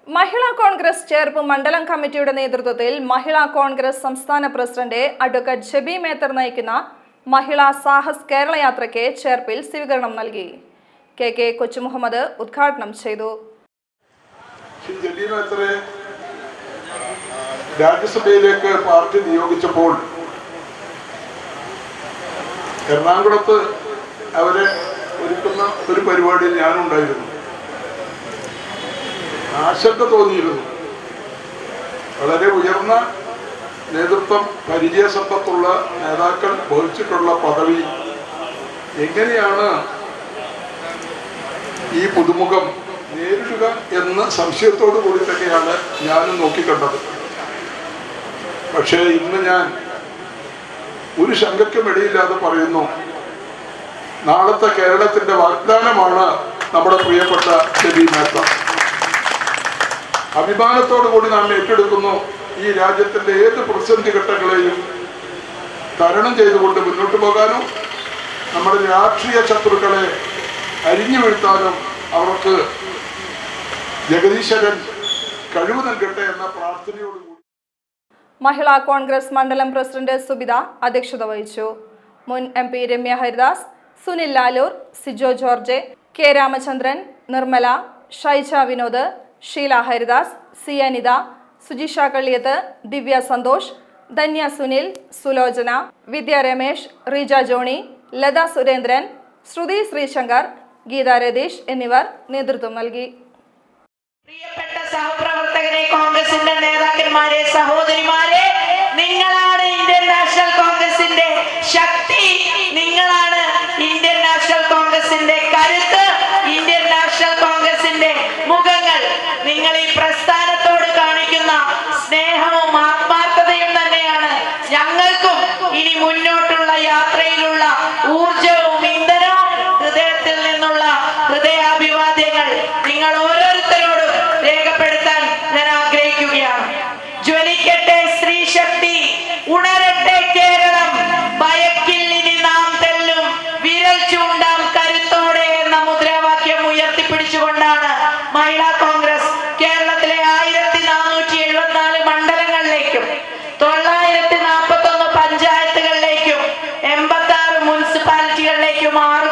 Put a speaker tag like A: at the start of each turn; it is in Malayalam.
A: മഹിളാ കോൺഗ്രസ് ചേർപ്പ് മണ്ഡലം കമ്മിറ്റിയുടെ നേതൃത്വത്തിൽ മഹിളാ കോൺഗ്രസ് സംസ്ഥാന പ്രസിഡന്റ് അഡ്വക്കേറ്റ് ഷെബി മേത്തർ നയിക്കുന്ന മഹിളാ സാഹസ് കേരള യാത്രയ്ക്ക് ചേർപ്പിൽ സ്വീകരണം നൽകി. കെ കൊച്ചുമുഹമ്മദ് ഉദ്ഘാടനം ചെയ്തു.
B: രാജ്യസഭയിലേക്ക് പാർട്ടി നിയോഗിച്ചപ്പോൾ എറണാകുളത്ത് അവരെ ഒരുക്കുന്ന ഒരു പരിപാടിയിൽ ഞാനുണ്ടായിരുന്നു. ആശങ്ക തോന്നിയിരുന്നു. വളരെ ഉയർന്ന നേതൃത്വം, പരിചയസമ്പത്തുള്ള നേതാക്കൾ വഹിച്ചിട്ടുള്ള പദവി എങ്ങനെയാണ് ഈ പുതുമുഖം നേരിടുക എന്ന സംശയത്തോടു കൂടിയിട്ടൊക്കെയാണ് ഞാനും നോക്കിക്കണ്ടത്. പക്ഷേ ഇന്ന് ഞാൻ ഒരു ശങ്കയ്ക്കും ഇടയില്ലാതെ പറയുന്നു, നാളത്തെ കേരളത്തിന്റെ വാഗ്ദാനമാണ് നമ്മുടെ പ്രിയപ്പെട്ട ഷെബി മേത്തർ. അഭിമാനത്തോടു കൂടി നാം ഏറ്റെടുക്കുന്നു. ഈ രാജ്യത്തിന്റെ ഏത് പ്രതിസന്ധി ഘട്ടങ്ങളെയും തരണം ചെയ്തുകൊണ്ട് മുന്നോട്ട് പോകാനും നമ്മുടെ രാഷ്ട്രീയ ശത്രുക്കളെ അരിഞ്ഞു വീഴ്ത്താനും അവർക്ക് ജഗദീശ്വരൻ കഴിവ് നൽകട്ടെ എന്ന പ്രാർത്ഥനയോടുകൂടി
A: മഹിളാ കോൺഗ്രസ് മണ്ഡലം പ്രസിഡന്റ് സുബിത അധ്യക്ഷത വഹിച്ചു. മുൻ MP Ramya Haridas, Sunil Lalur, Sijo George, K Ramachandran, Nirmala, Shaija Vinod, Sheela Haridas, C Anitha, Sujisha Kalliyath, Divya Santhosh, Dhanya Sunil, Sulochana, Vidya Ramesh, Reeja Johny, Latha Surendran, Sruthi Sreeshankar, Geetha Ratheesh എന്നിവർ നേതൃത്വം നൽകി.
C: പ്രിയപ്പെട്ട സഹപ്രവർത്തകരെ, കോൺഗ്രസിന്റെ നേതാക്കന്മാരെ, സഹോദരിമാരെ, നിങ്ങളാണ് ഇന്ത്യൻ നാഷണൽ കോൺഗ്രസിന്റെ ശക്തി, നിങ്ങളാണ് ഇന്ത്യൻ നാഷണൽ കോൺഗ്രസിന്റെ കരുത്ത്, ഇന്ത്യൻ നാഷണൽ കോൺഗ്രസിന്റെ മുഖങ്ങൾ. നിങ്ങൾ ഈ പ്രസ്ഥാനത്തോട് കാണിക്കുന്ന സ്നേഹവും ആത്മാർത്ഥതയും തന്നെയാണ് ഞങ്ങൾക്കും ഇനി മുന്നോട്ടുള്ള യാത്രയിലുള്ള ഊർജവും ഇന്ധനവും. ഹൃദയത്തിൽ നിന്നുള്ള ഹൃദയാഭിവാദ്യങ്ങൾ നിങ്ങൾ ഓരോരുത്തരോടും രേഖപ്പെടുത്താൻ ഞാൻ ആഗ്രഹിക്കുകയാണ്. ജ്വലിക്കട്ടെ സ്ത്രീ ശക്തി, ഉണരട്ടെ കേരളം, ഭയക്കില്ലിനി നാം തെല്ലും, വിരൽ ചൂണ്ടാം കരുത്തോടെ എന്ന മുദ്രാവാക്യം ഉയർത്തിപ്പിടിച്ചുകൊണ്ടാണ് മഹിളാ കോൺഗ്രസ് കേരളത്തിലെ 1474 മണ്ഡലങ്ങളിലേക്കും 941 പഞ്ചായത്തുകളിലേക്കും 86 മുനിസിപ്പാലിറ്റികളിലേക്കും 6